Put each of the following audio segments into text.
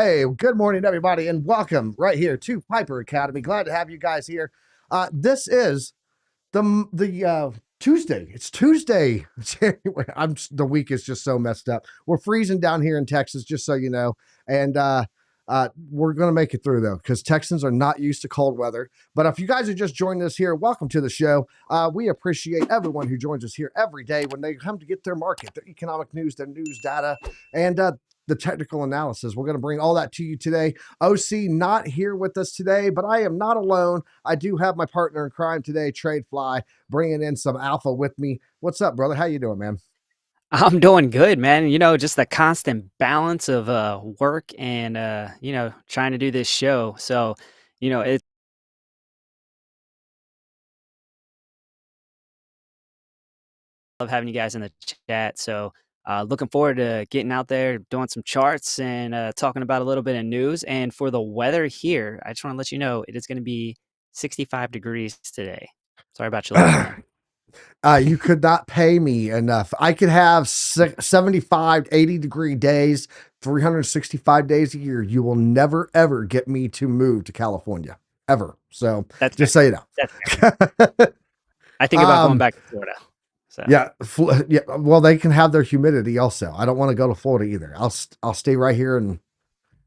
Hey, good morning, everybody, and welcome right here to Piper Academy. Glad to have you guys here. This is the Tuesday. It's Tuesday. January. The week is just so messed up. We're freezing down here in Texas, just so you know, and we're gonna make it through though, because Texans are not used to cold weather. But if you guys are just joining us here, welcome to the show. We appreciate everyone who joins us here every day when they come to get their market, their economic news, their news data, and the technical analysis. We're going to bring all that to you today. OC not here with us today, but I am not alone. I do have my partner in crime today, Trade Fly, bringing in some alpha with me. What's up, brother? How you doing, man? I'm doing good, man. Just the constant balance of work and trying to do this show. So, it's love having you guys in the chat. So, looking forward to getting out there, doing some charts and talking about a little bit of news. And for the weather here, I just want to let you know it is going to be 65 degrees today. Sorry about your luck, man. You could not pay me enough. I could have 75, 80-degree days, 365 days a year. You will never, ever get me to move to California, ever. So That's fair. just so you That's fair. know. I think about going um, back to Florida. So, yeah, yeah. Well, they can have their humidity also. I don't want to go to Florida either. I'll stay right here in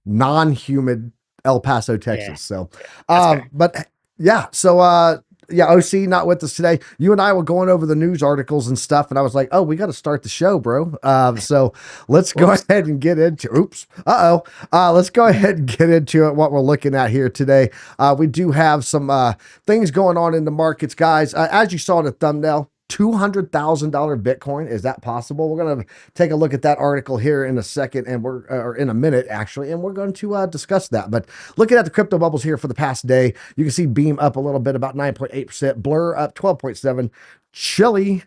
non-humid El Paso, yeah, Texas. So, yeah, that's fair. but yeah, so yeah, OC not with us today. You and I were going over the news articles and stuff, and I was like, oh, we got to start the show, bro. So let's go Whoops. ahead and get into. Oops. Let's go ahead and get into it. What we're looking at here today. We do have some things going on in the markets, guys. As you saw in the thumbnail. $200,000 Bitcoin. Is that possible? We're going to take a look at that article here in a second, and or in a minute actually, and we're going to discuss that. But looking at the crypto bubbles here for the past day, you can see Beam up a little bit, about 9.8%, Blur up 12.7%, Chili.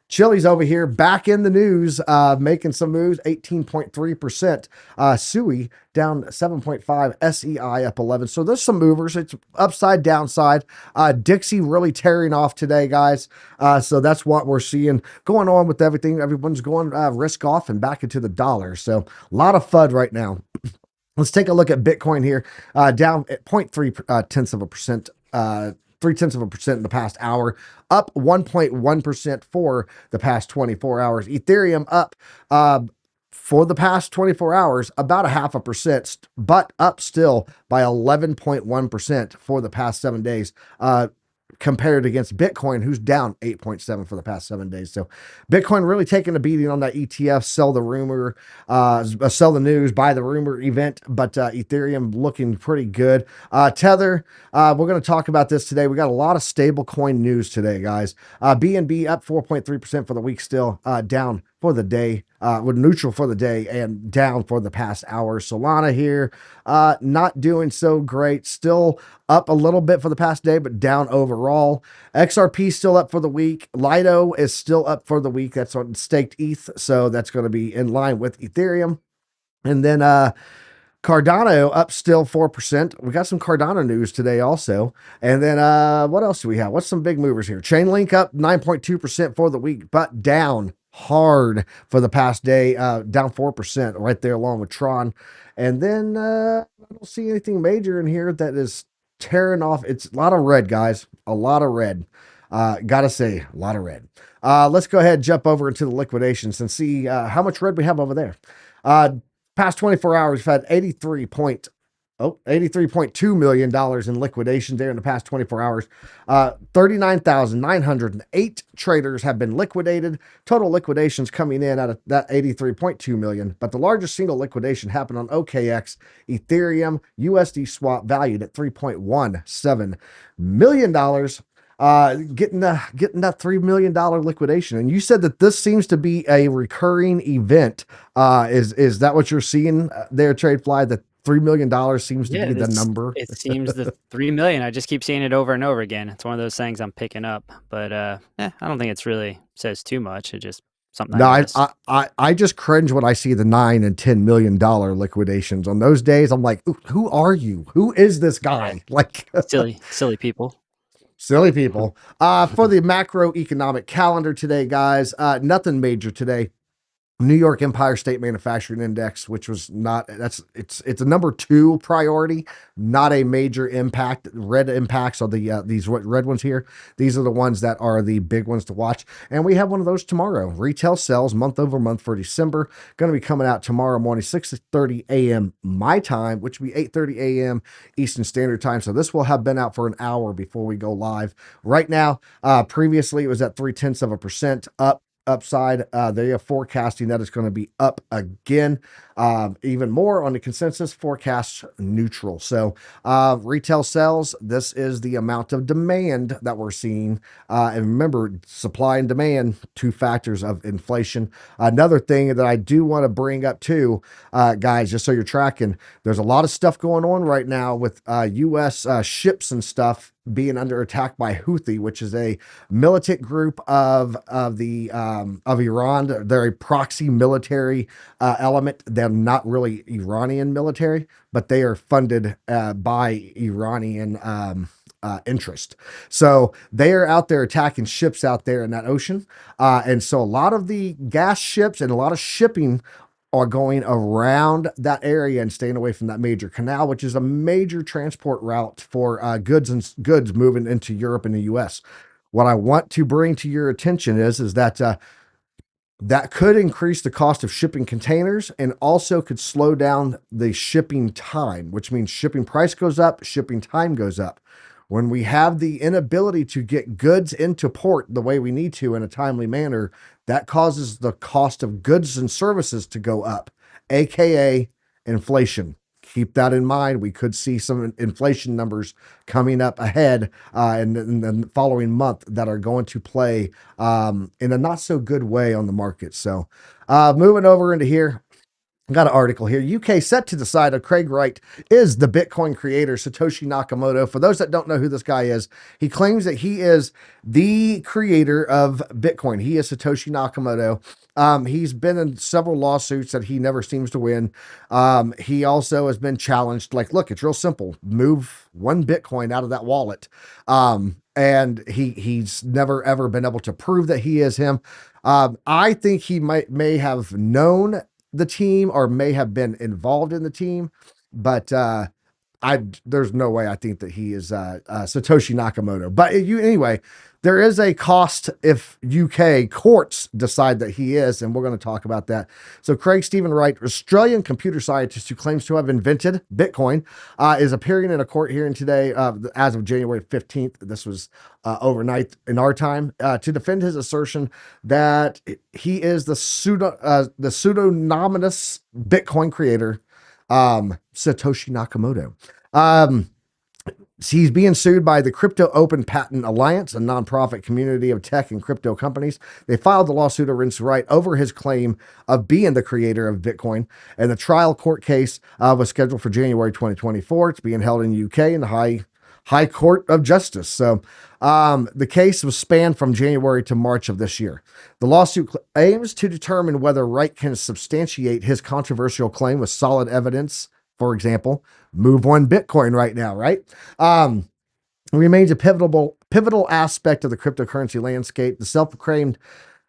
Chili's over here back in the news, making some moves, 18.3%. Sui down 7.5, SEI up 11. So there's some movers. It's upside, downside. Dixie really tearing off today, guys. So that's what we're seeing going on with everything. Everyone's going risk off and back into the dollar. So a lot of FUD right now. Let's take a look at Bitcoin here, down at 0.3 tenths of a percent, 0.3% in the past hour, up 1.1% for the past 24 hours. Ethereum up for the past 24 hours, about a 0.5%, but up still by 11.1% for the past 7 days. Compared against Bitcoin, who's down 8.7 for the past 7 days. So Bitcoin really taking a beating on that ETF, sell the rumor, sell the news, buy the rumor event, but Ethereum looking pretty good. Tether, we're going to talk about this today. We got a lot of stable coin news today, guys. BNB up 4.3% for the week, still down for the day, with neutral for the day and down for the past hour. Solana here, not doing so great, still up a little bit for the past day, but down overall. XRP still up for the week. Lido is still up for the week. That's on staked ETH, so that's going to be in line with Ethereum. And then Cardano up still 4%. We got some Cardano news today also. And then what else do we have? What's some big movers here? Chainlink up 9.2% for the week, but down hard for the past day, down 4% right there along with Tron. And then I don't see anything major in here that is tearing off. It's a lot of red, guys. A lot of red. Gotta say, a lot of red. Let's go ahead and jump over into the liquidations and see how much red we have over there. Past 24 hours, we've had $83.2 million in liquidation there in the past 24 hours. 39,908 traders have been liquidated. Total liquidations coming in out of that 83.2 million. But the largest single liquidation happened on OKX Ethereum USD swap valued at $3.17 million. Getting that $3 million liquidation. And you said that this seems to be a recurring event. Is that what you're seeing there, TradeFly? That $3 million seems to Yeah, be the number. it seems the 3 million. I just keep seeing it over and over again. It's one of those things I'm picking up, but I don't think it's really says too much. It's just something I No, noticed. I just cringe when I see the $9 and $10 million liquidations. On those days, I'm like, who are you? Who is this Yeah, guy? Like, silly people. silly people. For the macroeconomic calendar today, guys, nothing major today. New York Empire State Manufacturing Index, which was not it's a number 2 priority, not a major impact. Red impacts are these red ones here. These are the ones that are the big ones to watch, and we have one of those tomorrow. Retail sales month over month for December going to be coming out tomorrow morning, 6:30 a.m. my time, which will be 8:30 a.m. Eastern Standard Time. So this will have been out for an hour before we go live. Right now, previously it was at 0.3% up. Upside. They are forecasting that it's going to be up again, even more on the consensus forecast neutral. So retail sales, this is the amount of demand that we're seeing. And remember, supply and demand, two factors of inflation. Another thing that I do want to bring up too, guys, just so you're tracking, there's a lot of stuff going on right now with U.S. Ships and stuff being under attack by Houthi, which is a militant group of Iran. They're a proxy military element. They're not really Iranian military, but they are funded by Iranian interest. So they are out there attacking ships out there in that ocean. And so a lot of the gas ships and a lot of shipping are going around that area and staying away from that major canal, which is a major transport route for goods moving into Europe and the U.S. What I want to bring to your attention is that that could increase the cost of shipping containers and also could slow down the shipping time, which means shipping price goes up, shipping time goes up. When we have the inability to get goods into port the way we need to in a timely manner, that causes the cost of goods and services to go up, aka inflation. Keep that in mind. We could see some inflation numbers coming up ahead in the following month that are going to play in a not so good way on the market. So moving over into here, I got an article here. UK set to decide if Craig Wright is the Bitcoin creator, Satoshi Nakamoto. For those that don't know who this guy is, he claims that he is the creator of Bitcoin. He is Satoshi Nakamoto. He's been in several lawsuits that he never seems to win. He also has been challenged. Like, look, it's real simple. Move one Bitcoin out of that wallet. And he's never ever been able to prove that he is him. I think he may have known the team or may have been involved in the team, but there's no way I think that he is Satoshi Nakamoto. But anyway, there is a cost if UK courts decide that he is, and we're going to talk about that. So Craig Stephen Wright, Australian computer scientist who claims to have invented Bitcoin, is appearing in a court hearing today as of January 15th. This was overnight in our time to defend his assertion that he is the pseudonymous Bitcoin creator, Satoshi Nakamoto. He's being sued by the Crypto Open Patent Alliance, a nonprofit community of tech and crypto companies. They filed the lawsuit against Wright over his claim of being the creator of Bitcoin. And the trial court case was scheduled for January 2024. It's being held in the UK in the High Court of Justice. So the case was spanned from January to March of this year. The lawsuit aims to determine whether Wright can substantiate his controversial claim with solid evidence. For example, move one Bitcoin right now, right? Remains a pivotal aspect of the cryptocurrency landscape. The self-proclaimed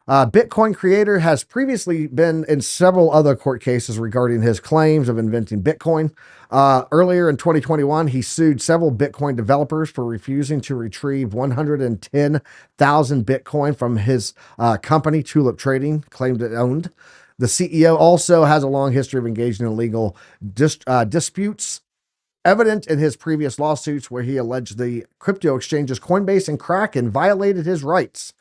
Bitcoin creator has previously been in several other court cases regarding his claims of inventing Bitcoin. Earlier in 2021, he sued several Bitcoin developers for refusing to retrieve 110,000 Bitcoin from his company, Tulip Trading, claimed it owned. The CEO also has a long history of engaging in legal disputes, evident in his previous lawsuits where he alleged the crypto exchanges Coinbase and Kraken violated his rights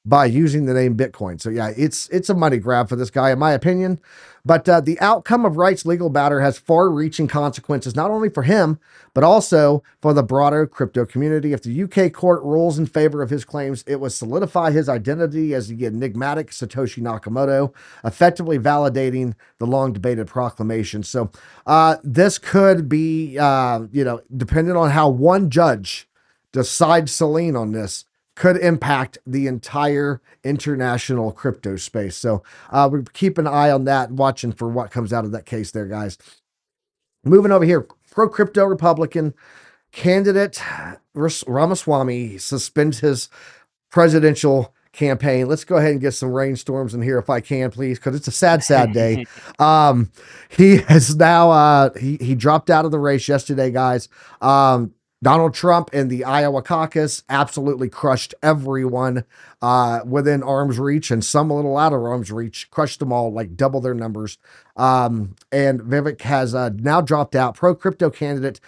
by using the name Bitcoin. So yeah, it's a money grab for this guy, in my opinion. But the outcome of Wright's legal battle has far-reaching consequences, not only for him, but also for the broader crypto community. If the UK court rules in favor of his claims, it will solidify his identity as the enigmatic Satoshi Nakamoto, effectively validating the long-debated proclamation. So this could be, depending on how one judge decides to lean on this, could impact the entire international crypto space. So we keep an eye on that, watching for what comes out of that case there, guys. Moving over here, pro-crypto Republican candidate Ramaswamy suspends his presidential campaign. Let's go ahead and get some rainstorms in here if I can, please, because it's a sad, sad day. Um, he has now he dropped out of the race yesterday, guys. Donald Trump in the Iowa caucus absolutely crushed everyone within arm's reach, and some a little out of arm's reach, crushed them all, like double their numbers. And Vivek has now dropped out. Pro crypto candidate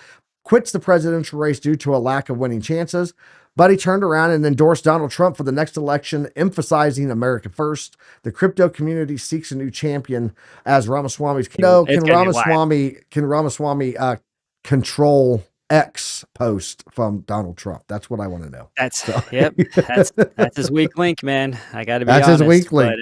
quits the presidential race due to a lack of winning chances. But he turned around and endorsed Donald Trump for the next election, emphasizing America first. The crypto community seeks a new champion as Ramaswamy's. No, It's gonna be wild. Can Ramaswamy control X post from Donald Trump? That's what I want to know. That's So yep. That's his weak link, man. I got to be that's his honest, weak but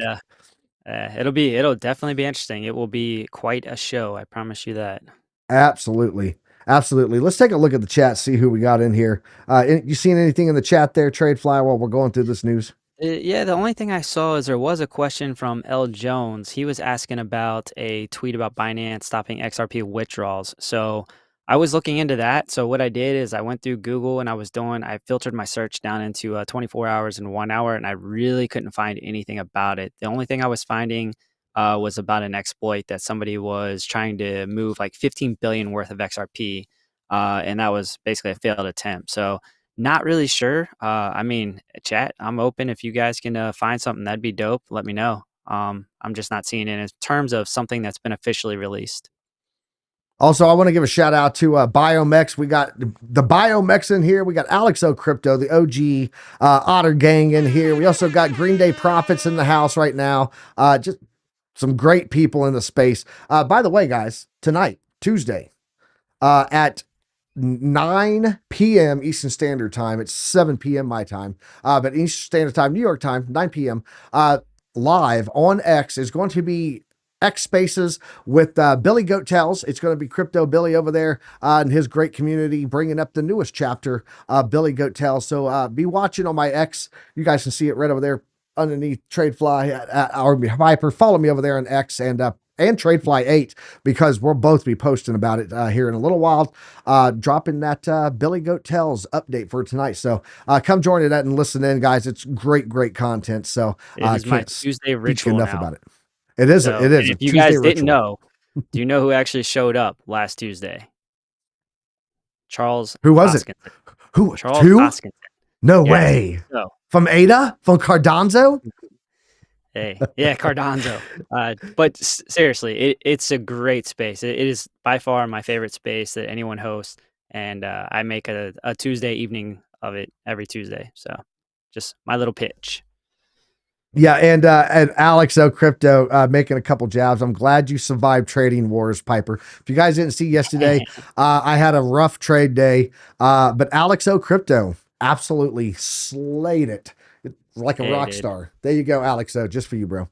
link. it'll definitely be interesting. It will be quite a show. I promise you that. Absolutely. Absolutely. Let's take a look at the chat, see who we got in here. You seen anything in the chat there, Tradefly, while we're going through this news? Yeah, the only thing I saw is there was a question from L. Jones. He was asking about a tweet about Binance stopping XRP withdrawals. So I was looking into that. So what I did is I went through Google and I filtered my search down into 24 hours and 1 hour, and I really couldn't find anything about it. The only thing I was finding was about an exploit that somebody was trying to move like 15 billion worth of XRP, and that was basically a failed attempt. So not really sure. I mean, chat, I'm open. If you guys can find something, that'd be dope. Let me know. I'm just not seeing it in terms of something that's been officially released. Also, I want to give a shout out to Biomex. We got the Biomex in here. We got Alex O Crypto, the OG Otter Gang in here. We also got Green Day Profits in the house right now. Just some great people in the space. By the way, guys, tonight, Tuesday, at 9 p.m. Eastern Standard Time. It's 7 p.m. my time, but Eastern Standard Time, New York time, 9 p.m. Live on X is going to be X Spaces with Billy Goat Tells. It's going to be Crypto Billy over there and his great community bringing up the newest chapter, Billy Goat Tells. So be watching on my X. You guys can see it right over there underneath Tradefly at our Viper. Follow me over there on X and Tradefly 8, because we'll both be posting about it here in a little while, dropping that Billy Goat Tells update for tonight. So come join it and listen in, guys. It's great content. So It is my can't Tuesday speak ritual enough now. about it. It is So, it and is a if you Tuesday guys didn't ritual. know, do you know who actually showed up last Tuesday? Charles Who was it? Hoskinson. Who? Charles Two? Hoskinson. No Yes. way. So, From Ada? From Cardonzo? hey, yeah, Cardonzo. But seriously, it's a great space. It is by far my favorite space that anyone hosts, and I make a Tuesday evening of it every Tuesday. So, just my little pitch. Yeah, and Alex O Crypto making a couple jabs. I'm glad you survived trading wars, Piper. If you guys didn't see yesterday, I had a rough trade day, but Alex O Crypto absolutely slayed it. Like a Yeah, rock dude. star. There you go, Alex O, just for you, bro.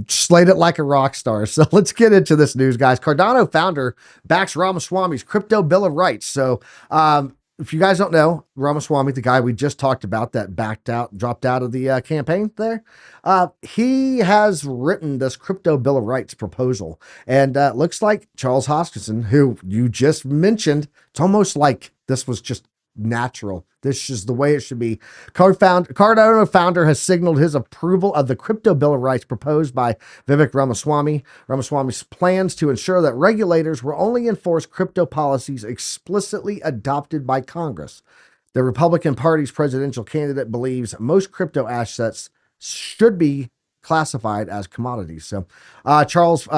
Slayed it like a rock star. So let's get into this news, guys. Cardano founder backs Ramaswamy's crypto bill of rights. So if you guys don't know, Ramaswamy, the guy we just talked about that dropped out of the campaign there, he has written this crypto bill of rights proposal. And looks like Charles Hoskinson, who you just mentioned, it's almost like this was just natural. This is the way it should be. Cardano founder has signaled his approval of the crypto bill of rights proposed by Vivek Ramaswamy. Ramaswamy's plans to ensure that regulators will only enforce crypto policies explicitly adopted by Congress. The Republican Party's presidential candidate believes most crypto assets should be classified as commodities. So Charles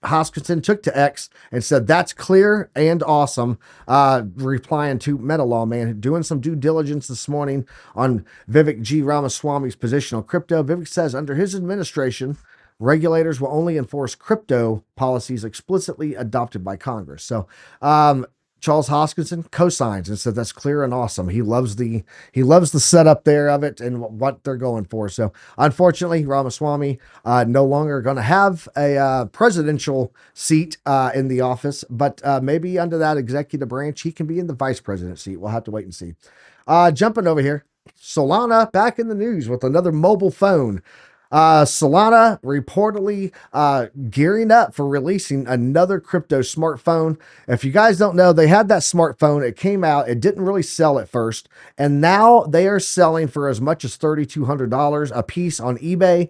Hoskinson took to X and said, "That's clear and awesome." Replying to MetaLaw Man, doing some due diligence this morning on Vivek G. Ramaswamy's position on crypto. Vivek says under his administration, regulators will only enforce crypto policies explicitly adopted by Congress. So, Charles Hoskinson co-signs and said that's clear and awesome. He loves the setup there of it and what they're going for. So unfortunately, Ramaswamy no longer going to have a presidential seat in the office, but maybe under that executive branch, he can be in the vice president seat. We'll have to wait and see. Jumping over here, Solana back in the news with another mobile phone. Solana reportedly gearing up for releasing another crypto smartphone. If you guys don't know, they had that smartphone. It came out. It didn't really sell at first. And now they are selling for as much as $3,200 a piece on eBay.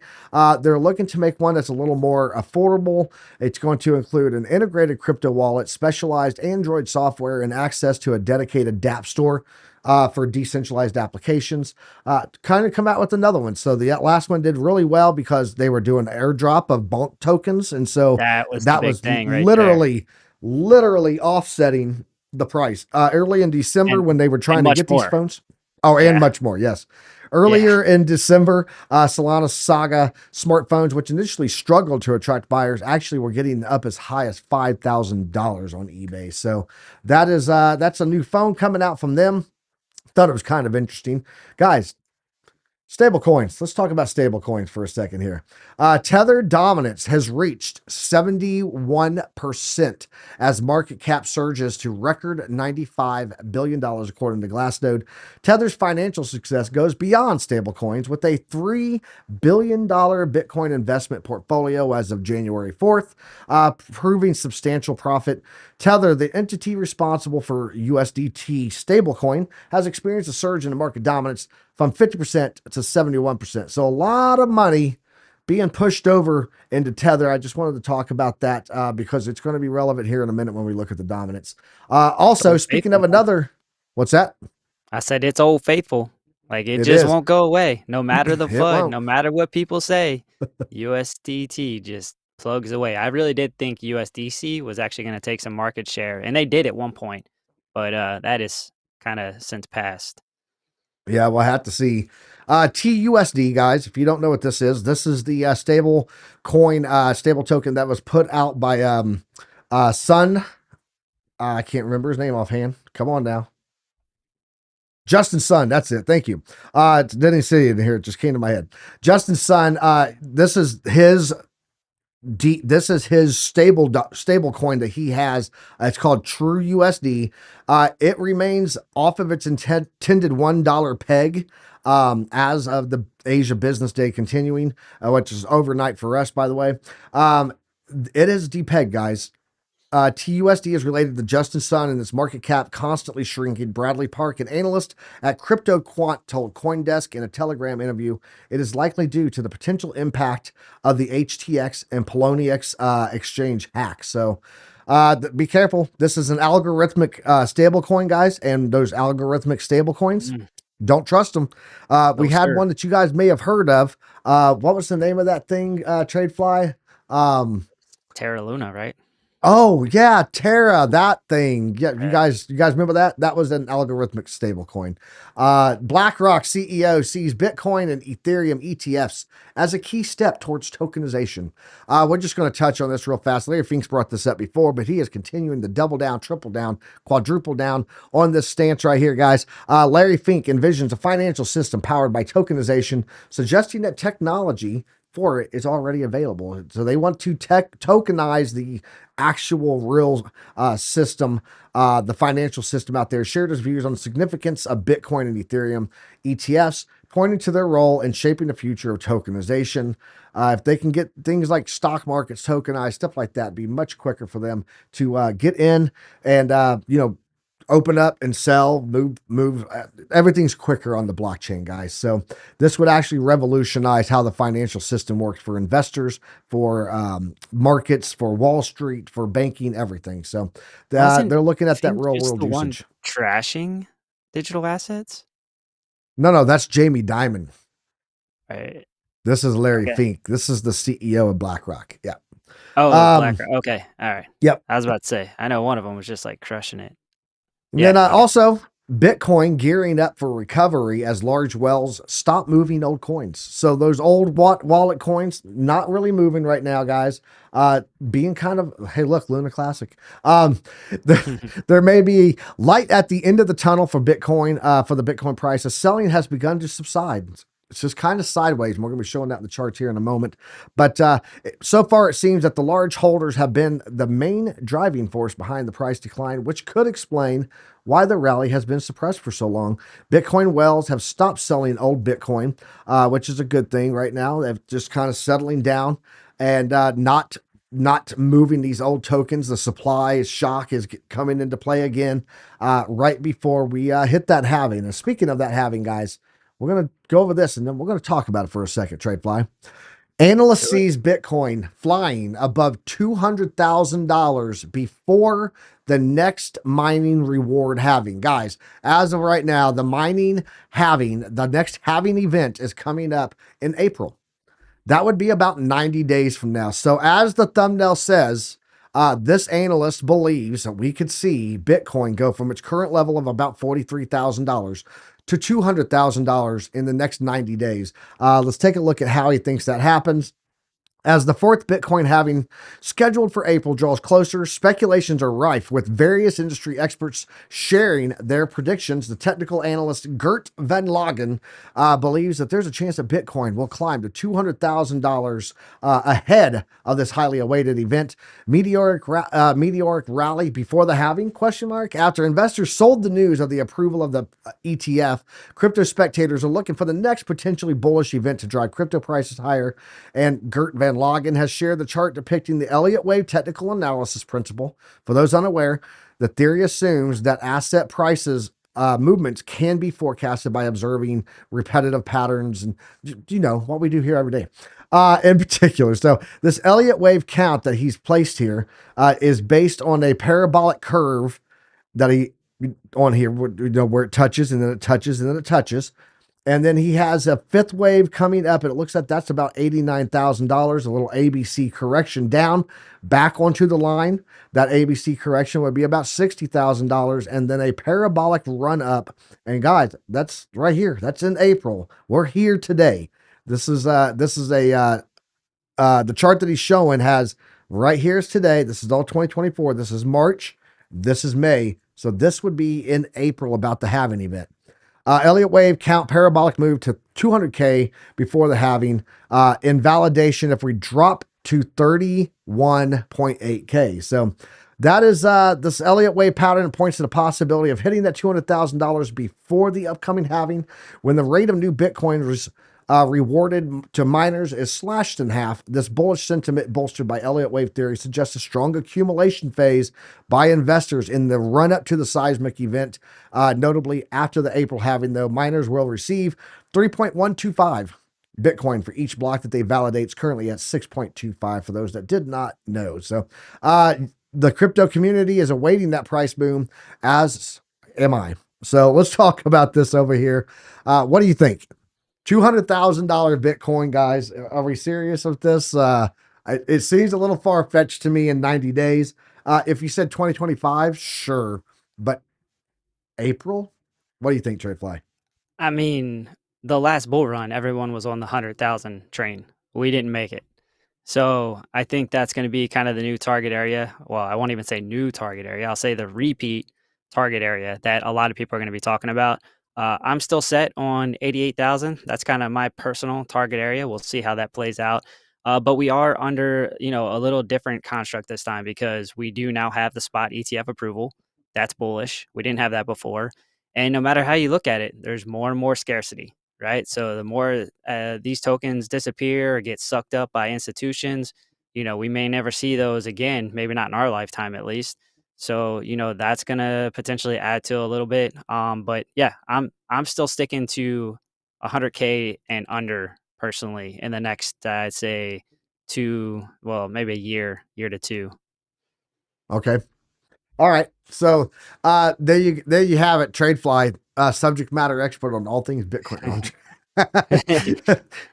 They're looking to make one that's a little more affordable. It's going to include an integrated crypto wallet, specialized Android software, and access to a dedicated dApp store for decentralized applications. Kind of come out with another one. So the last one did really well because they were doing airdrop of bonk tokens. And so That was the that big was thing right there. literally offsetting the price. Early in December And when they were trying to much get these more. phones. Oh, and Yeah. much more. Yes. Yeah. Earlier in December, Solana Saga smartphones, which initially struggled to attract buyers, actually were getting up as high as $5,000 on eBay. So that's a new phone coming out from them. Thought it was kind of interesting. Guys, stable coins. Let's talk about stable coins for a second here. Tether dominance has reached 71% as market cap surges to record $95 billion, according to Glassnode. Tether's financial success goes beyond stable coins with a $3 billion Bitcoin investment portfolio as of January 4th, proving substantial profit. Tether, the entity responsible for USDT stablecoin, has experienced a surge in the market dominance from 50% to 71%. So a lot of money being pushed over into Tether. I just wanted to talk about that because it's going to be relevant here in a minute when we look at the dominance. It's Also, Old speaking of Faithful, man. another, what's that? I said it's Old Faithful. Like it It just is. won't go away. No matter the It FUD, won't. no matter what people say, USDT just plugs away. I really did think USDC was actually going to take some market share, and they did at one point, but that is kind of since passed. Yeah, we'll have to see. TUSD, guys, if you don't know what this is the stable coin, stable token that was put out by Sun. I can't remember his name offhand. Come on now. Justin Sun, that's it. Thank you. Didn't see it in here. It just came to my head. Justin Sun, this is his stable coin that he has. It's called True USD. It remains off of its intended $1 peg as of the Asia Business Day continuing, which is overnight for us, by the way. It is depegged, guys. TUSD is related to Justin Sun and its market cap constantly shrinking. Bradley Park, an analyst at Crypto Quant, told CoinDesk in a Telegram interview it is likely due to the potential impact of the HTX and Poloniex exchange hack. So be careful. This is an algorithmic stable coin, guys, and those algorithmic stable coins, Mm, don't trust them. no, We had sir. one that you guys may have heard of. What was the name of that thing, Tradefly? Terra Luna, right? Oh yeah, Terra, that thing. Yeah, Right. you guys remember that? That was an algorithmic stablecoin. BlackRock CEO sees Bitcoin and Ethereum ETFs as a key step towards tokenization. We're just going to touch on this real fast. Larry Fink's brought this up before, but he is continuing to double down, triple down, quadruple down on this stance right here, guys. Larry Fink envisions a financial system powered by tokenization, suggesting that technology for it is already available. So they want to tokenize the actual real system, the financial system out there. Shared his views on the significance of Bitcoin and Ethereum ETFs, pointing to their role in shaping the future of tokenization. If they can get things like stock markets tokenized, stuff like that, it'd be much quicker for them to get in and open up and sell, move. Everything's quicker on the blockchain, guys. So this would actually revolutionize how the financial system works for investors, for markets, for Wall Street, for banking, everything. So Wasn't they're looking at that Fink real just world the one usage. trashing digital assets? No, that's Jamie Dimon. Right. This is Larry Okay. Fink. This is the CEO of BlackRock. Yeah. Oh, Um, BlackRock. Okay. All right. yep. I was about to say, I know one of them was just like crushing it. And then Yeah. Okay. also Bitcoin gearing up for recovery as large wells stop moving old coins. So those old wallet coins not really moving right now, guys. Being kind of, hey, look, Luna Classic. There, there may be light at the end of the tunnel for Bitcoin, for the Bitcoin price. The selling has begun to subside. It's just kind of sideways. We're going to be showing that in the charts here in a moment. But so far, it seems that the large holders have been the main driving force behind the price decline, which could explain why the rally has been suppressed for so long. Bitcoin whales have stopped selling old Bitcoin, which is a good thing right now. They've just kind of settling down and not moving these old tokens. The supply shock is coming into play again right before we hit that halving. And speaking of that halving, guys, we're going to go over this and then we're going to talk about it for a second, TradeFly. Analyst sees Bitcoin flying above $200,000 before the next mining reward halving. Guys, as of right now, the mining halving, the next halving event is coming up in April. That would be about 90 days from now. So as the thumbnail says, this analyst believes that we could see Bitcoin go from its current level of about $43,000 to $200,000 in the next 90 days. Let's take a look at how he thinks that happens. As the fourth Bitcoin halving scheduled for April draws closer, speculations are rife with various industry experts sharing their predictions. The technical analyst Gert Van Lagen believes that there's a chance that Bitcoin will climb to $200,000 ahead of this highly awaited event. Meteoric rally before the halving? Question mark. After investors sold the news of the approval of the ETF, crypto spectators are looking for the next potentially bullish event to drive crypto prices higher. And Gert Van Lagen has shared the chart depicting the Elliott wave technical analysis principle. For those unaware, the theory assumes that asset prices movements can be forecasted by observing repetitive patterns and, you know, what we do here every day. In particular, so this Elliott wave count that he's placed here is based on a parabolic curve that he on here, you know, where it touches and then it touches and then it touches. And then he has a fifth wave coming up, and it looks like that's about $89,000, a little ABC correction down back onto the line. That ABC correction would be about $60,000, and then a parabolic run up. And guys, that's right here. That's in April. We're here today. This is the chart that he's showing has right here is today. This is all 2024. This is March. This is May. So this would be in April about the halving event. Elliott wave count parabolic move to 200K before the halving. Invalidation if we drop to 31.8K. So that is this Elliott wave pattern points to the possibility of hitting that $200,000 before the upcoming halving when the rate of new Bitcoin was rewarded to miners is slashed in half. This bullish sentiment bolstered by Elliott wave theory suggests a strong accumulation phase by investors in the run up to the seismic event. Notably, after the April halving, though, miners will receive 3.125 Bitcoin for each block that they validate. It's currently at 6.25 for those that did not know. So the crypto community is awaiting that price boom, as am I. So let's talk about this over here. What do you think? $200,000 Bitcoin, guys. Are we serious with this? It seems a little far-fetched to me in 90 days. If you said 2025, sure. But April? What do you think, TradeFly? I mean, the last bull run, everyone was on the 100,000 train. We didn't make it. So I think that's going to be kind of the new target area. Well, I won't even say new target area. I'll say the repeat target area that a lot of people are going to be talking about. I'm still set on 88,000. That's kind of my personal target area. We'll see how that plays out. But we are under, a little different construct this time because we do now have the spot ETF approval. That's bullish. We didn't have that before. And no matter how you look at it, there's more and more scarcity, right? So the more these tokens disappear or get sucked up by institutions, we may never see those again, maybe not in our lifetime at least. So, that's going to potentially add to a little bit. But yeah, I'm still sticking to 100K and under personally in the next, I'd say maybe a year to two. Okay. All right. So there you have it, TradeFly, subject matter expert on all things Bitcoin.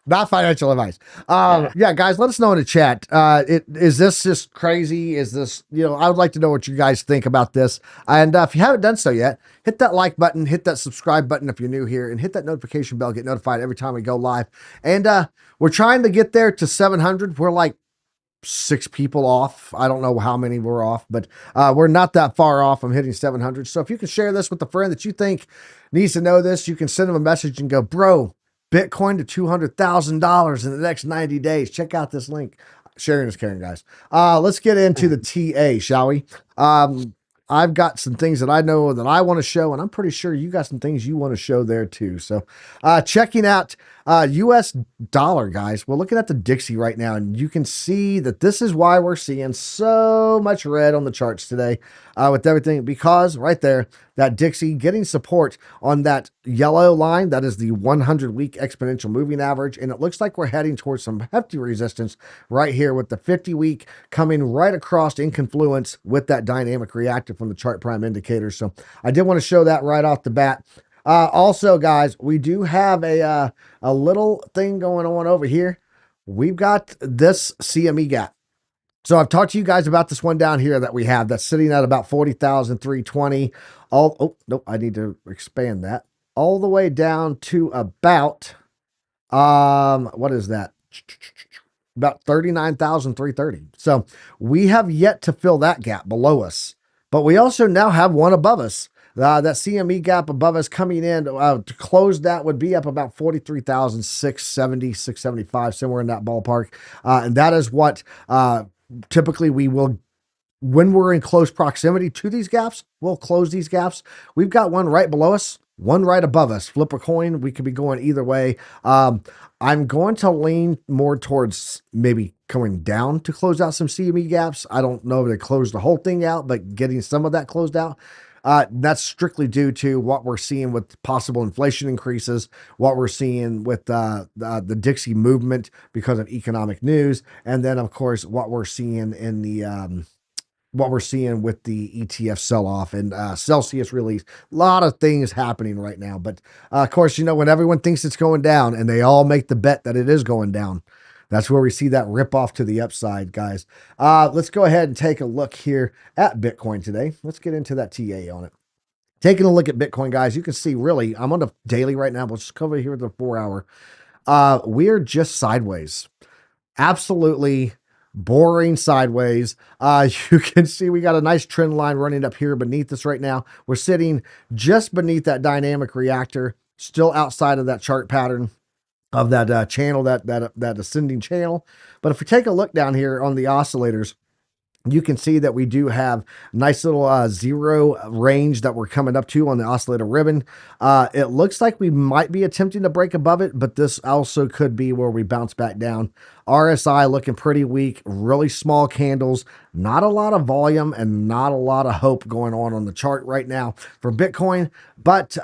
Not financial advice. Yeah, guys, let us know in the chat. Is this just crazy? Is this, I would like to know what you guys think about this. And if you haven't done so yet, hit that like button, hit that subscribe button if you're new here, and hit that notification bell, get notified every time we go live. And we're trying to get there to 700. We're like 6 people off. I don't know how many we're off, but we're not that far off from hitting 700. So if you can share this with a friend that you think needs to know this, you can send them a message and go, bro, Bitcoin to $200,000 in the next 90 days. Check out this link. Sharing is caring, guys. Let's get into the TA, shall we? I've got some things that I know that I want to show, and I'm pretty sure you got some things you want to show there too. So, checking out US dollar, guys. We're looking at the Dixie right now, and you can see that this is why we're seeing so much red on the charts today with everything, because right there, that Dixie getting support on that yellow line. That is the 100-week exponential moving average, and it looks like we're heading towards some hefty resistance right here with the 50-week coming right across in confluence with that dynamic reactor from the chart prime indicator. So I did want to show that right off the bat. Also, guys, we do have a little thing going on over here. We've got this CME gap. So I've talked to you guys about this one down here that we have that's sitting at about 40,320. Oh, nope, I need to expand that all the way down to about, what is that? About 39,330. So we have yet to fill that gap below us, but we also now have one above us. That CME gap above us coming in to close that would be up about 43,670, 675, somewhere in that ballpark. And that is what typically we will, when we're in close proximity to these gaps, we'll close these gaps. We've got one right below us, one right above us. Flip a coin. We could be going either way. I'm going to lean more towards maybe coming down to close out some CME gaps. I don't know if they close the whole thing out, but getting some of that closed out. That's strictly due to what we're seeing with possible inflation increases, what we're seeing with the Dixie movement because of economic news, and then of course what we're seeing in the what we're seeing with the ETF sell-off and Celsius release. A lot of things happening right now. But of course, you know, when everyone thinks it's going down and they all make the bet that it is going down, that's where we see that rip off to the upside, guys. Let's go ahead and take a look here at Bitcoin today. Let's get into that TA on it. Taking a look at Bitcoin, guys, you can see really, I'm on the daily right now. We'll just cover here the 4 hour. We're just sideways. Absolutely boring sideways. You can see we got a nice trend line running up here beneath us right now. We're sitting just beneath that dynamic reactor, still outside of that chart pattern of that channel, that ascending channel. But if we take a look down here on the oscillators, you can see that we do have nice little zero range that we're coming up to on the oscillator ribbon. It looks like we might be attempting to break above it, but this also could be where we bounce back down. RSI looking pretty weak, really small candles, not a lot of volume and not a lot of hope going on the chart right now for Bitcoin. But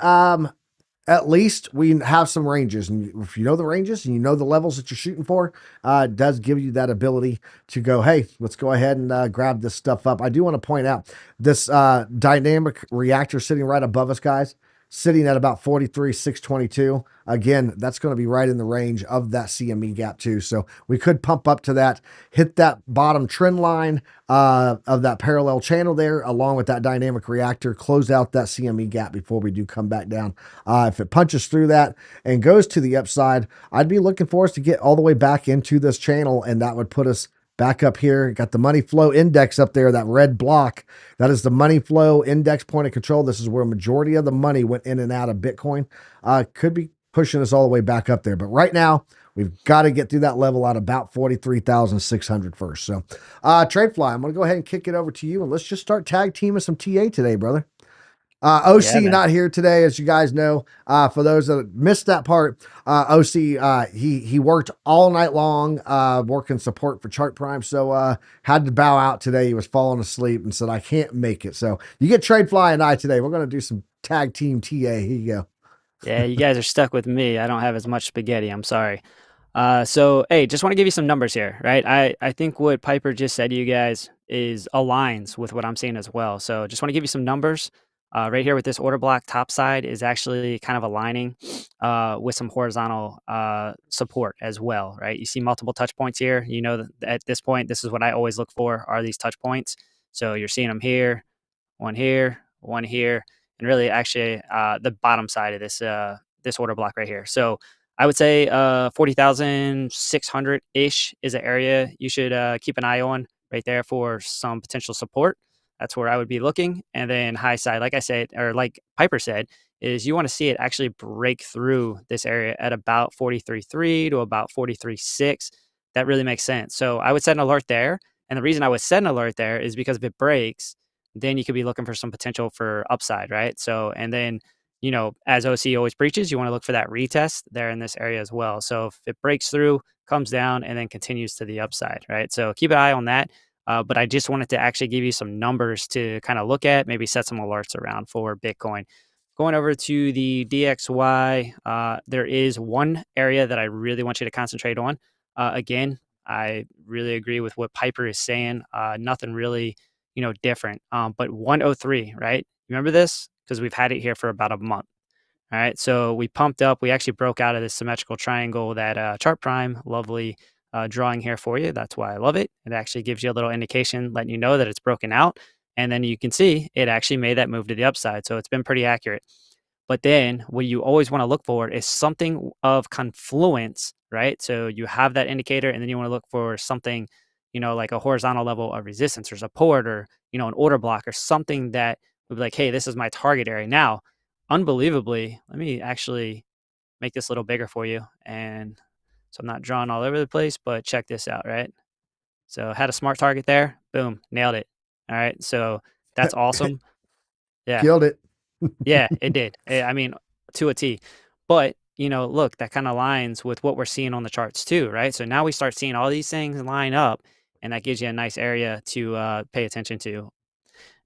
at least we have some ranges, and if you know the ranges and you know the levels that you're shooting for, it does give you that ability to go, hey, let's go ahead and grab this stuff up. I do want to point out this dynamic reactor sitting right above us, guys, sitting at about 43,622. Again, that's going to be right in the range of that CME gap too. So we could pump up to that, hit that bottom trend line of that parallel channel there, along with that dynamic reactor, close out that CME gap before we do come back down. If it punches through that and goes to the upside, I'd be looking for us to get all the way back into this channel, and that would put us back up here. Got the money flow index up there, that red block. That is the money flow index point of control. This is where a majority of the money went in and out of Bitcoin. Could be pushing us all the way back up there. But right now, we've got to get through that level at about 43,600 first. So, TradeFly, I'm going to go ahead and kick it over to you, and let's just start tag teaming some TA today, brother. OC Yeah, not here today, as you guys know. For those that missed that part, OC he worked all night long, working support for Chart Prime, so had to bow out today. He was falling asleep and said, "I can't make it." So you get TradeFly and I today. We're gonna do some tag team TA. Here you go. yeah, you guys are stuck with me. I don't have as much spaghetti. I'm sorry. So hey, just want to give you some numbers here, right? I think what Piper just said to you guys is aligns with what I'm saying as well. So just want to give you some numbers. Right here with this order block top side is actually kind of aligning with some horizontal support as well, right? You see multiple touch points here. You know that at this point, this is what I always look for are these touch points. So you're seeing them here, one here, and really actually the bottom side of this order block right here. So I would say 40,600 ish is an area you should keep an eye on right there for some potential support. That's where I would be looking. And then high side, like I said, or like Piper said, is you want to see it actually break through this area at about 43.3 to about 43.6. That really makes sense. So I would set an alert there. And the reason I would set an alert there is because if it breaks, then you could be looking for some potential for upside, right? So, and then, as OC always preaches, you want to look for that retest there in this area as well. So if it breaks through, comes down, and then continues to the upside, right? So keep an eye on that. But I just wanted to actually give you some numbers to kind of look at, maybe set some alerts around for Bitcoin. Going over to the DXY, there is one area that I really want you to concentrate on. Again, I really agree with what Piper is saying. Nothing really, different. But 103, right? Remember this? Because we've had it here for about a month. All right, so we pumped up. We actually broke out of this symmetrical triangle that Chart Prime, lovely drawing here for you. That's why I love it. It actually gives you a little indication, letting you know that it's broken out. And then you can see it actually made that move to the upside. So it's been pretty accurate. But then what you always want to look for is something of confluence, right? So you have that indicator, and then you want to look for something, like a horizontal level of resistance or support, or, an order block or something that would be like, hey, this is my target area. Now, unbelievably, let me actually make this a little bigger for you. And so I'm not drawing all over the place, but check this out, right? So had a smart target there. Boom, nailed it. All right. So that's awesome. Yeah. Killed it. Yeah, it did. I mean, to a T. But, look, that kind of aligns with what we're seeing on the charts too, right? So now we start seeing all these things line up, and that gives you a nice area to pay attention to.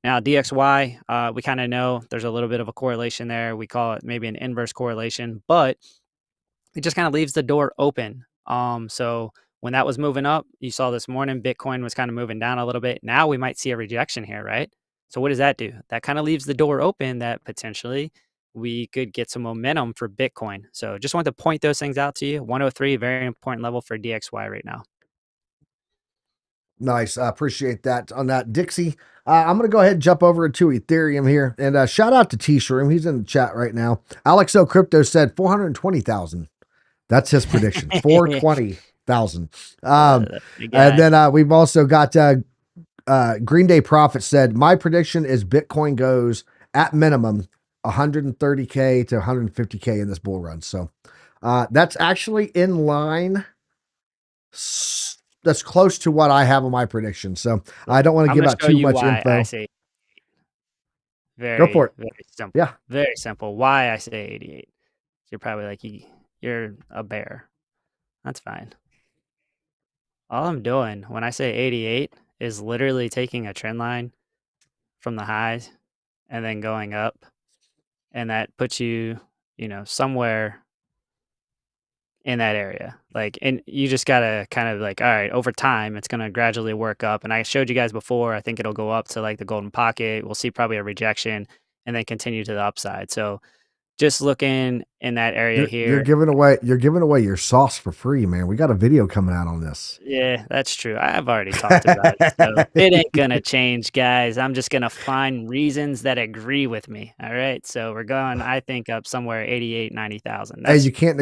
Now, DXY, we kind of know there's a little bit of a correlation there. We call it maybe an inverse correlation, but it just kind of leaves the door open. So when that was moving up, you saw this morning, Bitcoin was kind of moving down a little bit. Now we might see a rejection here, right? So what does that do? That kind of leaves the door open that potentially we could get some momentum for Bitcoin. So just want to point those things out to you. 103, very important level for DXY right now. Nice. I appreciate that on that, Dixie. I'm going to go ahead and jump over to Ethereum here. And shout out to T-Shroom. He's in the chat right now. Alex O Crypto said 420,000. That's his prediction. 420,000. And then we've also got Green Day Prophet said, my prediction is Bitcoin goes at minimum 130K to 150K in this bull run. So that's actually in line. That's close to what I have on my prediction. So I don't want to give out too much info. I say go for it. Very simple. Yeah. Very simple. Why I say 88. You're probably like, you're a bear. That's fine. All I'm doing when I say 88 is literally taking a trend line from the highs and then going up. And that puts you, somewhere in that area. And you just got to kind of all right, over time, it's going to gradually work up. And I showed you guys before, I think it'll go up to the golden pocket. We'll see probably a rejection and then continue to the upside. So just looking in that area here. You're giving away your sauce for free, man. We got a video coming out on this. Yeah, that's true. I've already talked about it. So it ain't going to change, guys. I'm just going to find reasons that agree with me. All right. So we're going, I think, up somewhere 88, 90,000. Hey, you can't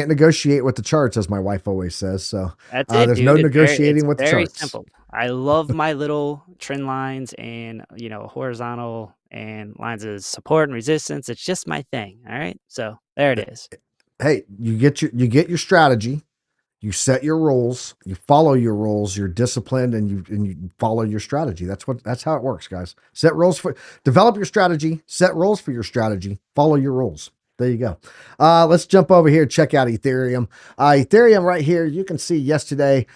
negotiate with the charts, as my wife always says. So that's it. There's dude. no negotiating with the charts. Very simple. I love my little trend lines and, horizontal and lines of support and resistance. It's just my thing. All right. So there it is. Hey, you get your strategy, you set your rules, you follow your rules, you're disciplined, and you follow your strategy. That's how it works, guys. Develop your strategy, set rules for your strategy, follow your rules. There you go. Let's jump over here, check out Ethereum. Ethereum right here, you can see yesterday,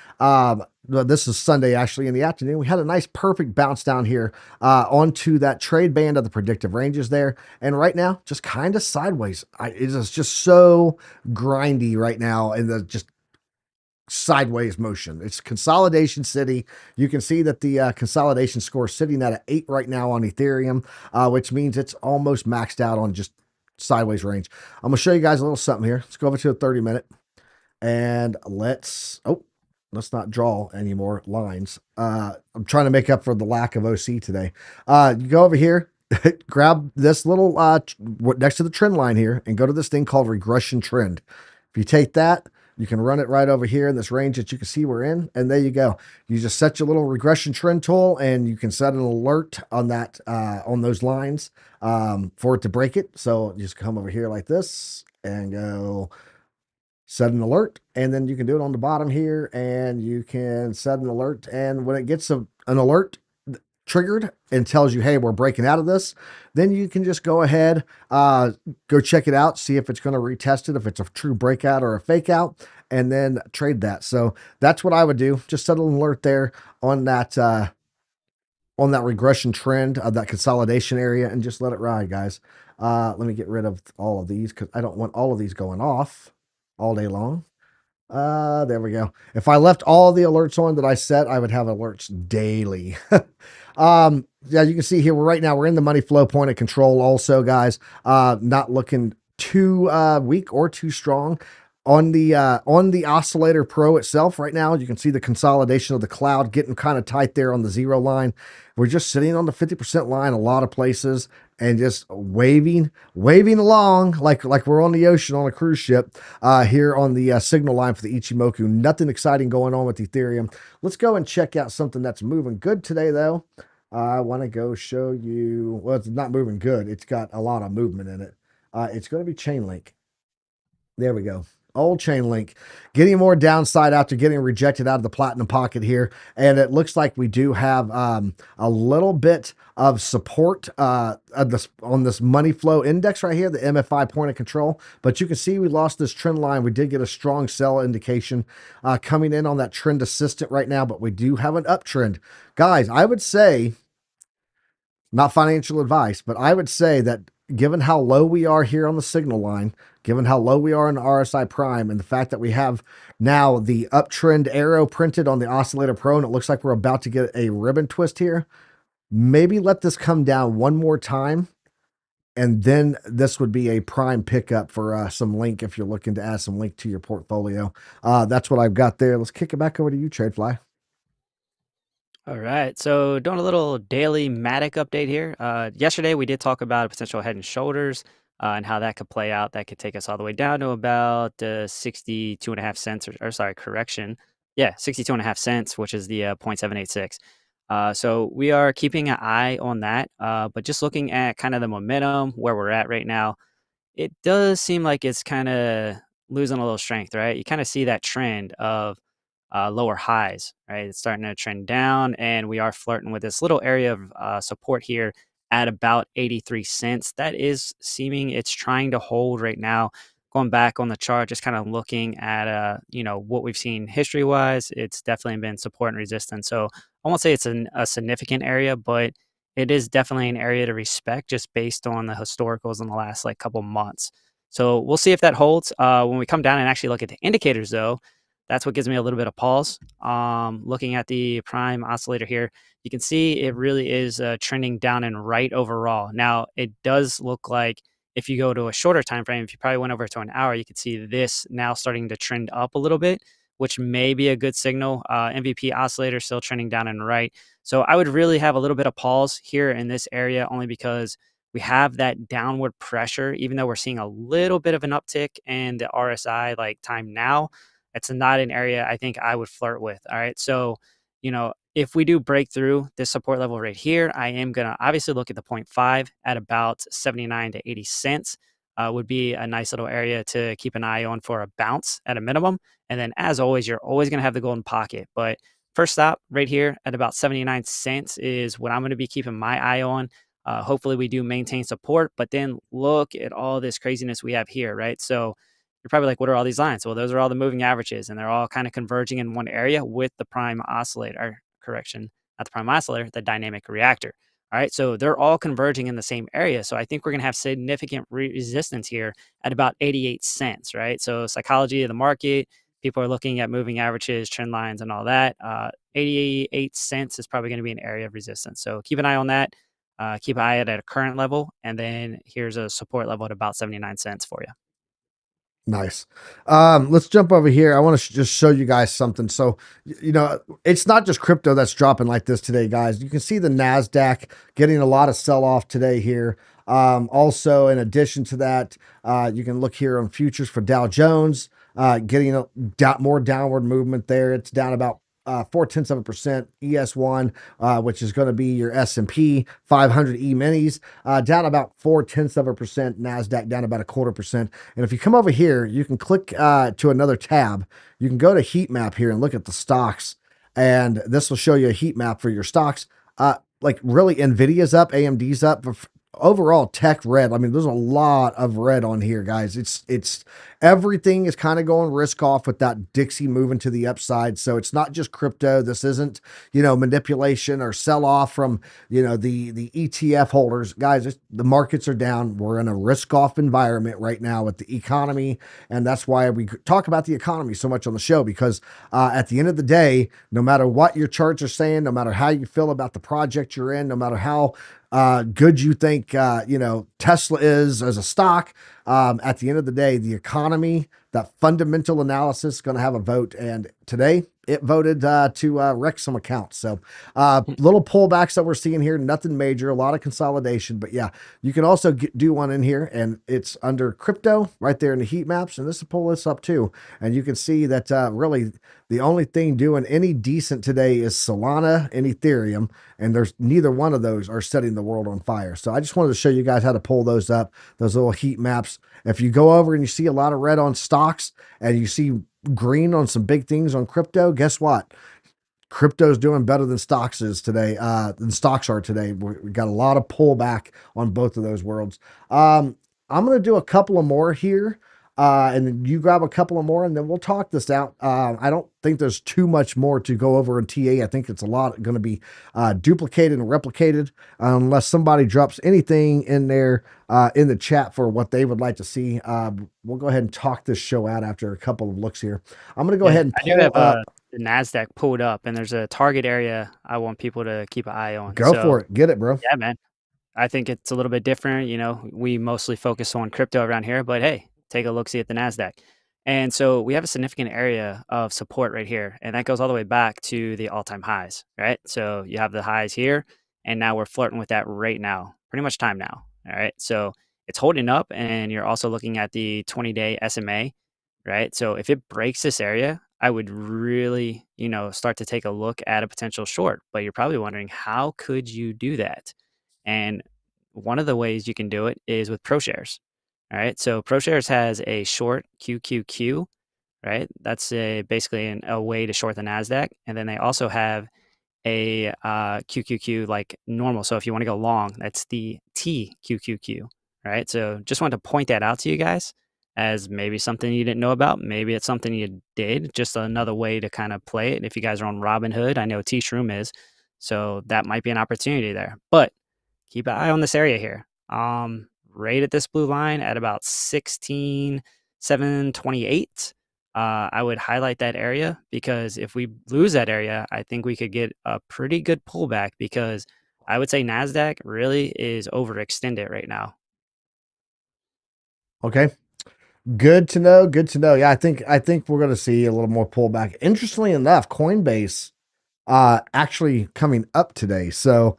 this is Sunday actually in the afternoon, we had a nice perfect bounce down here onto that trade band of the predictive ranges there. And right now, just kind of sideways. It is just so grindy right now in the just sideways motion. It's consolidation city. You can see that the consolidation score is sitting at an 8 right now on Ethereum, which means it's almost maxed out on just sideways range. I'm going to show you guys a little something here. Let's go over to a 30-minute and let's not draw any more lines. I'm trying to make up for the lack of OC today. You go over here, grab this little next to the trend line here and go to this thing called regression trend. If you take that, You can run it right over here in this range that you can see we're in, and there you go. You just set your little regression trend tool, and you can set an alert on that on those lines for it to break it. So just come over here like this and go set an alert, and then you can do it on the bottom here, and you can set an alert, and when it gets an alert triggered and tells you, hey, we're breaking out of this, then you can just go ahead, go check it out, see if it's going to retest it, if it's a true breakout or a fake out, and then trade that. So that's what I would do. Just set an alert there on that regression trend of that consolidation area, and just let it ride, guys. Let me get rid of all of these because I don't want all of these going off all day long. There we go. If I left all the alerts on that I set, I would have alerts daily. Yeah, you can see here, right now we're in the money flow point of control also, guys. Not looking too weak or too strong. On the oscillator pro itself right now, you can see the consolidation of the cloud getting kind of tight there on the 0 line. We're just sitting on the 50% line a lot of places and just waving along like we're on the ocean on a cruise ship here on the signal line for the Ichimoku. Nothing exciting going on with Ethereum. Let's go and check out something that's moving good today, though. I want to go show you, well, it's not moving good. It's got a lot of movement in it. It's going to be Chainlink. There we go. Old Chainlink getting more downside after getting rejected out of the platinum pocket here. And it looks like we do have a little bit of support on this money flow index right here, the MFI point of control. But you can see we lost this trend line. We did get a strong sell indication coming in on that trend assistant right now, but we do have an uptrend. Guys, I would say, not financial advice, but I would say that given how low we are here on the signal line, given how low we are in the RSI prime, and the fact that we have now the uptrend arrow printed on the oscillator pro, and it looks like we're about to get a ribbon twist here, maybe let this come down one more time, and then this would be a prime pickup for some Link if you're looking to add some Link to your portfolio. That's what I've got there. Let's kick it back over to you, TradeFly. All right, so doing a little daily Matic update here. Yesterday we did talk about potential head and shoulders and how that could play out. That could take us all the way down to about 62.5 cents, or sorry, correction. Yeah, 62.5 cents, which is the 0.786. So we are keeping an eye on that, but just looking at kind of the momentum where we're at right now, it does seem like it's kind of losing a little strength, right? You kind of see that trend of lower highs, right? It's starting to trend down, and we are flirting with this little area of support here at about 83 cents. That is seeming it's trying to hold right now. Going back on the chart, just kind of looking at what we've seen history wise, it's definitely been support and resistance. So I won't say it's a significant area, but it is definitely an area to respect just based on the historicals in the last like couple months. So we'll see if that holds. When we come down and actually look at the indicators, though, that's what gives me a little bit of pause. Looking at the prime oscillator here, you can see it really is trending down and right overall. Now, it does look like if you go to a shorter time frame, if you probably went over to an hour, you could see this now starting to trend up a little bit, which may be a good signal. MVP oscillator still trending down and right. So I would really have a little bit of pause here in this area, only because we have that downward pressure, even though we're seeing a little bit of an uptick in the RSI like time now. It's not an area I think I would flirt with. All right. So, if we do break through this support level right here, I am going to obviously look at the 0.5 at about 79 to 80 cents. Would be a nice little area to keep an eye on for a bounce at a minimum. And then, as always, you're always going to have the golden pocket. But first stop right here at about 79 cents is what I'm going to be keeping my eye on. Hopefully, we do maintain support, but then look at all this craziness we have here, right? So, you're probably like, what are all these lines? Well, those are all the moving averages, and they're all kind of converging in one area with the prime oscillator, correction, not the prime oscillator, the dynamic reactor. All right, so they're all converging in the same area. So I think we're going to have significant resistance here at about 88 cents, right? So psychology of the market, people are looking at moving averages, trend lines, and all that. 88 cents is probably going to be an area of resistance. So keep an eye on that. Keep an eye at a current level, and then here's a support level at about 79 cents for you. Nice. Let's jump over here. I want to just show you guys something. So, it's not just crypto that's dropping like this today, guys. You can see the NASDAQ getting a lot of sell off today here. Also, in addition to that, you can look here on futures for Dow Jones. getting a more downward movement there. It's down about 0.4%. ES1, which is going to be your S&P 500 E-minis, down about 0.4%. NASDAQ down about 0.25%. And if you come over here, you can click to another tab. You can go to heat map here and look at the stocks. And this will show you a heat map for your stocks. Like really, Nvidia's up, AMD's up. Overall, tech red. I mean, there's a lot of red on here, guys. It's everything is kind of going risk off with that Dixie moving to the upside. So it's not just crypto. This isn't, manipulation or sell off from, the ETF holders. Guys, the markets are down. We're in a risk off environment right now with the economy. And that's why we talk about the economy so much on the show, because at the end of the day, no matter what your charts are saying, no matter how you feel about the project you're in, no matter how good you think, Tesla is as a stock. At the end of the day, the economy, that fundamental analysis is going to have a vote. And today it voted to wreck some accounts. So little pullbacks that we're seeing here, nothing major, a lot of consolidation. But yeah, you can also do one in here, and it's under crypto right there in the heat maps. And this will pull this up too. And you can see that really the only thing doing any decent today is Solana and Ethereum. And there's neither one of those are setting the world on fire. So I just wanted to show you guys how to pull those up, those little heat maps. If you go over and you see a lot of red on stocks and you see green on some big things on crypto, guess what? Crypto's doing better than stocks is today, than stocks are today. We got a lot of pullback on both of those worlds. I'm going to do a couple of more here. And then you grab a couple of more and then we'll talk this out. I don't think there's too much more to go over in TA. I think it's a lot going to be duplicated and replicated unless somebody drops anything in there in the chat for what they would like to see. We'll go ahead and talk this show out after a couple of looks here. I'm going to go ahead and I do have the NASDAQ pulled up, and there's a target area I want people to keep an eye on. Go for it. Get it, bro. Yeah, man. I think it's a little bit different. We mostly focus on crypto around here, but hey, take a look, see at the NASDAQ. And so we have a significant area of support right here, and that goes all the way back to the all-time highs, right? So you have the highs here, and now we're flirting with that right now, pretty much time now, all right? So it's holding up, and you're also looking at the 20-day SMA, right? So if it breaks this area, I would really, start to take a look at a potential short. But you're probably wondering, how could you do that? And one of the ways you can do it is with ProShares. All right. So ProShares has a short QQQ, right? That's basically a way to short the NASDAQ. And then they also have a QQQ like normal. So if you want to go long, that's the TQQQ, right? So just wanted to point that out to you guys as maybe something you didn't know about. Maybe it's something you did, just another way to kind of play it. And if you guys are on Robinhood, I know T-Shroom is. So that might be an opportunity there. But keep an eye on this area here. Right at this blue line at about 16,728. I would highlight that area, because if we lose that area, I think we could get a pretty good pullback, because I would say NASDAQ really is overextended right now. Okay. Good to know. Good to know. Yeah, I think we're going to see a little more pullback. Interestingly enough, Coinbase actually coming up today. So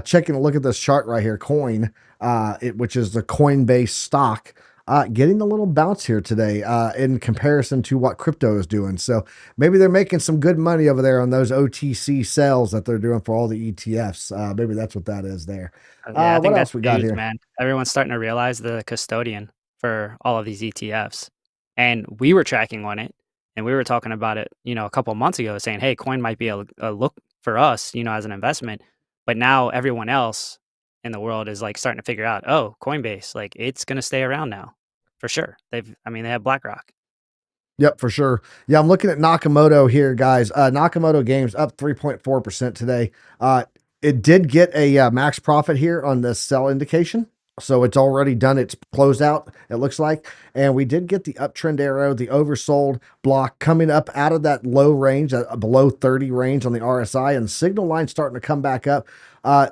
taking a look at this chart right here, coin, which is the Coinbase stock, getting a little bounce here today in comparison to what crypto is doing. So maybe they're making some good money over there on those OTC sales that they're doing for all the ETFs. Maybe that's what that is there. Yeah, I think What else that's we got huge, here? man. Everyone's starting to realize the custodian for all of these ETFs. And we were tracking on it, and we were talking about it, a couple of months ago, saying, hey, coin might be a look for us, as an investment. But now everyone else in the world is like starting to figure out, oh, Coinbase, like it's going to stay around now for sure. They have BlackRock. Yep, for sure. Yeah, I'm looking at Nakamoto here, guys. Nakamoto Games up 3.4% today. It did get a max profit here on the sell indication. So it's already done its closeout, it looks like. And we did get the uptrend arrow, the oversold block coming up out of that low range, that below 30 range on the RSI, and the signal line starting to come back up.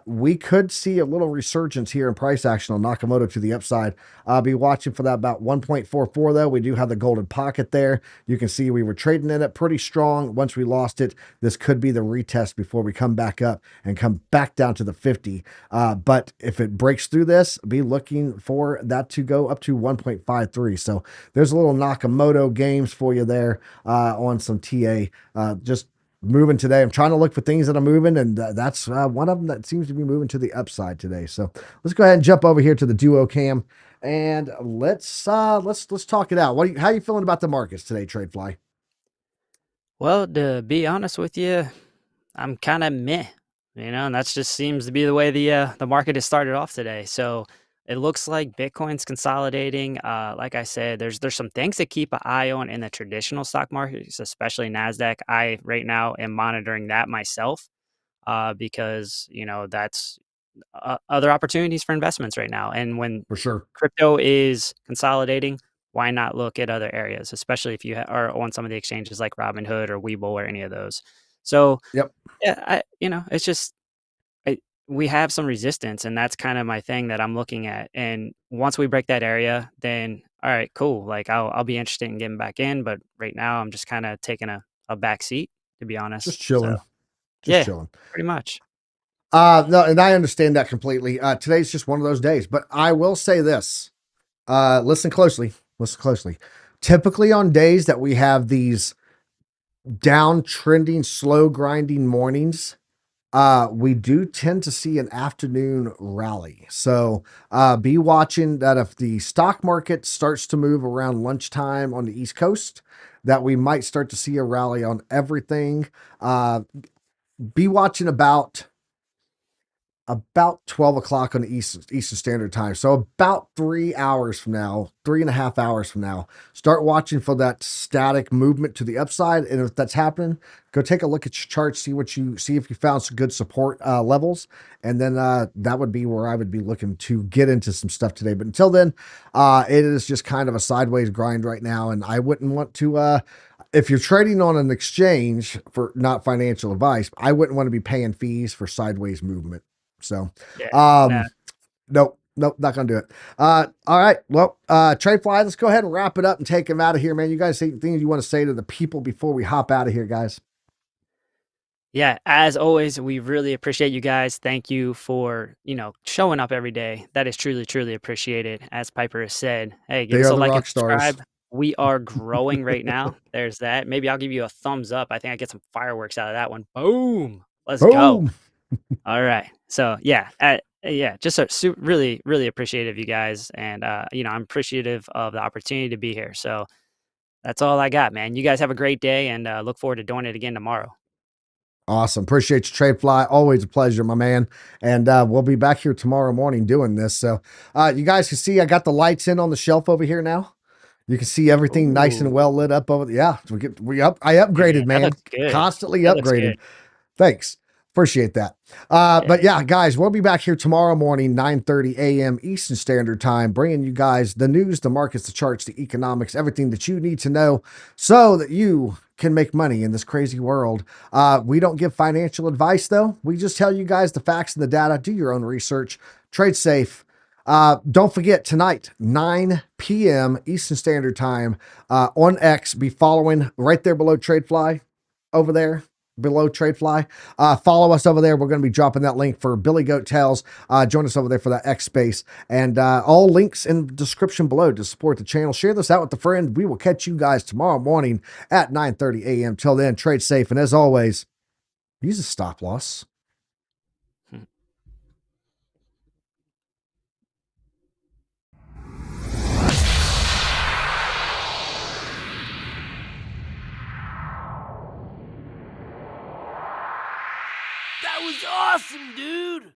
We could see a little resurgence here in price action on Nakamoto to the upside. I'll be watching for that about 1.44 though. We do have the golden pocket there. You can see we were trading in it pretty strong. Once we lost it, this could be the retest before we come back up and come back down to the 50. But if it breaks through this, be looking for that to go up to 1.53. So there's a little Nakamoto games for you there on some TA. Just moving today. I'm trying to look for things that are moving, and that's one of them that seems to be moving to the upside today. So let's go ahead and jump over here to the duo cam, and let's talk it out. How are you feeling about the markets today, TradeFly? Well, to be honest with you, I'm kind of meh, and that just seems to be the way the market has started off today. So it looks like Bitcoin's consolidating. Like I said, there's some things to keep an eye on in the traditional stock markets, especially Nasdaq. I right now am monitoring that myself because that's other opportunities for investments right now. And when For sure. crypto is consolidating, why not look at other areas, especially if you are on some of the exchanges like Robinhood or Webull or any of those. So Yep. yeah, it's just I, we have some resistance, and that's kind of my thing that I'm looking at. And once we break that area, then all right, cool. Like I'll be interested in getting back in, but right now I'm just kind of taking a back seat, to be honest. Just So chilling. Just yeah, chilling. pretty much. No, and I understand that completely. Today's just one of those days, but I will say this. Listen closely. Listen closely. Typically on days that we have these down trending, slow grinding mornings, we do tend to see an afternoon rally. So be watching that if the stock market starts to move around lunchtime on the East Coast, that we might start to see a rally on everything. Be watching about 12 o'clock on the Eastern Standard Time. So about 3 hours from now, 3.5 hours from now, start watching for that static movement to the upside. And if that's happening, go take a look at your chart, see if you found some good support levels. And then that would be where I would be looking to get into some stuff today. But until then, it is just kind of a sideways grind right now. And I wouldn't want to, if you're trading on an exchange for not financial advice, I wouldn't want to be paying fees for sideways movement. So, Yeah. No. um, nope, not gonna do it. All right, well, TradeFly, let's go ahead and wrap it up and take him out of here, man. You guys say things you want to say to the people before we hop out of here, guys? Yeah, as always, we really appreciate you guys. Thank you for, showing up every day. That is truly, truly appreciated. As Piper has said, hey, give They us are a the like and rock stars. subscribe. We are growing right now. There's that. Maybe I'll give you a thumbs up. I think I get some fireworks out of that one. Boom. Let's go. Boom. All right. So yeah, yeah, just really, really appreciative you guys. And I'm appreciative of the opportunity to be here. So that's all I got, man. You guys have a great day, and look forward to doing it again tomorrow. Awesome. Appreciate you, TradeFly. Always a pleasure, my man. And we'll be back here tomorrow morning doing this. So you guys can see I got the lights in on the shelf over here now. You can see everything nice and Ooh. well lit up over. Yeah, I upgraded, Yeah, that man. looks good. Constantly That looks good. upgrading. Thanks. Appreciate that. Yeah. But yeah, guys, we'll be back here tomorrow morning, 9:30 a.m. Eastern Standard Time, bringing you guys the news, the markets, the charts, the economics, everything that you need to know so that you can make money in this crazy world. We don't give financial advice, though. We just tell you guys the facts and the data. Do your own research. Trade safe. Don't forget tonight, 9 p.m. Eastern Standard Time on X. Be following right there below TradeFly over there below TradeFly. Follow us over there. We're going to be dropping that link for Billy Goat Tales. Join us over there for that X space, and all links in the description below to support the channel. Share this out with a friend. We will catch you guys tomorrow morning at 9:30 a.m. Till then, trade safe, and as always, use a stop loss. Hmm. That was awesome, dude.